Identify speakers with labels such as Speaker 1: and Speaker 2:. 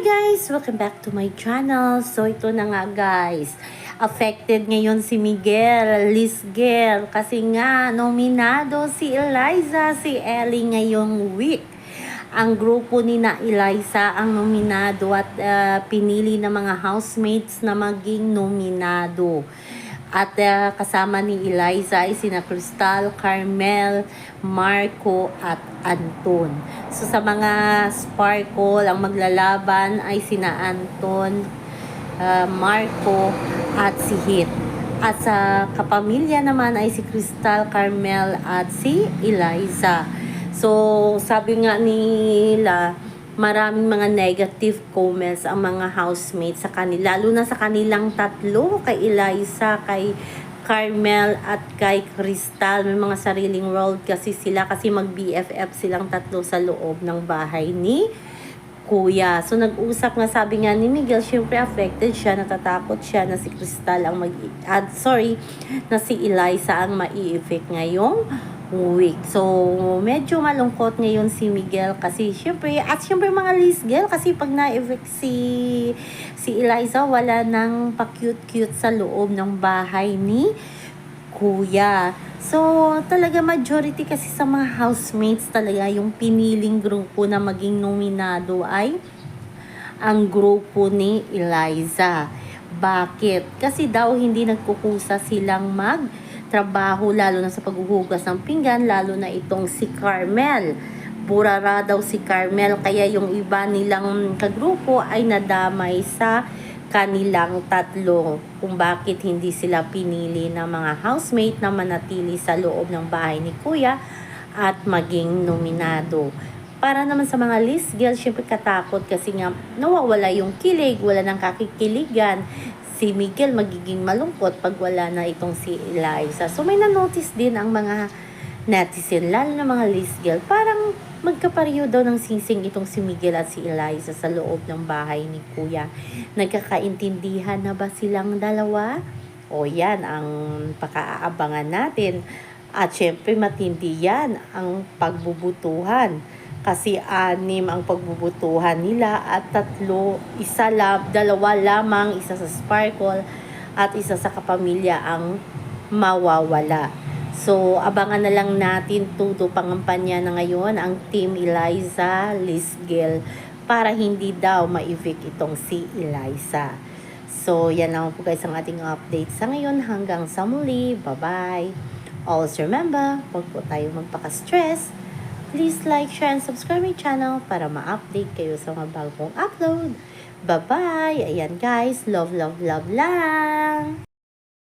Speaker 1: guys! Welcome back to my channel. So ito na nga guys. Affected ngayon si Miguel, Lisgel. Kasi nga nominado si Eliza, si Ellie ngayong week. Ang grupo ni na Eliza ang nominado at pinili ng mga housemates na maging nominado. At kasama ni Eliza ay sina Crystal, Carmel, Marco at Anton. So sa mga Sparkle, ang maglalaban ay sina Anton, Marco at si Hit. At sa kapamilya naman ay si Crystal, Carmel at si Eliza. So sabi nga nila, maraming mga negative comments ang mga housemates sa kanila, lalo na sa kanilang tatlo, kay Eliza, kay Carmel at kay Crystal. May mga sariling world kasi sila, kasi mag BFF silang tatlo sa loob ng bahay ni Kuya. So nag-usap nga, sabi nga ni Miguel, syempre affected siya, natatakot siya na si Crystal ang na si Eliza ang mai-effect ngayong week. So, medyo malungkot ngayon si Miguel kasi syempre mga Lisgel, kasi pag na-effect si Eliza, wala nang pa-cute-cute sa loob ng bahay ni Kuya. So, talaga majority kasi sa mga housemates talaga yung piniling grupo na maging nominado ay ang grupo ni Eliza. Bakit? Kasi daw hindi nagkukusa silang trabaho, lalo na sa paghuhugas ng pinggan, lalo na itong si Carmel. Burara daw si Carmel, kaya yung iba nilang kagrupo ay nadamay sa kanilang tatlo kung bakit hindi sila pinili ng mga housemate na manatili sa loob ng bahay ni Kuya at maging nominado. Para naman sa mga Lisgel, syempre katakot kasi nga nawawala yung kilig, wala nang kakikiligan. Si Miguel magiging malungkot pag wala na itong si Eliza. So may na-notice din ang mga netizen, lalo na mga Lisgel, parang magkapareho daw ng singsing itong si Miguel at si Eliza sa loob ng bahay ni Kuya. Nagkakaintindihan na ba silang dalawa? O yan ang pakaabangan natin. At syempre matindi yan ang pagbubutuhan. Kasi 6 ang pagbubutuhan nila at 3, dalawa lamang, isa sa Sparkle at isa sa kapamilya ang mawawala. So, abangan na lang natin todo pangampanya na ngayon ang Team Eliza, Lisgel, para hindi daw ma-evict itong si Eliza. So, yan lang po guys ang ating update sa ngayon. Hanggang sa muli. Bye-bye. Always remember, huwag po tayo magpaka-stress. Please like, share, and subscribe my channel para ma-update kayo sa mga bagong upload. Bye-bye! Ayan guys, love, love, love lang!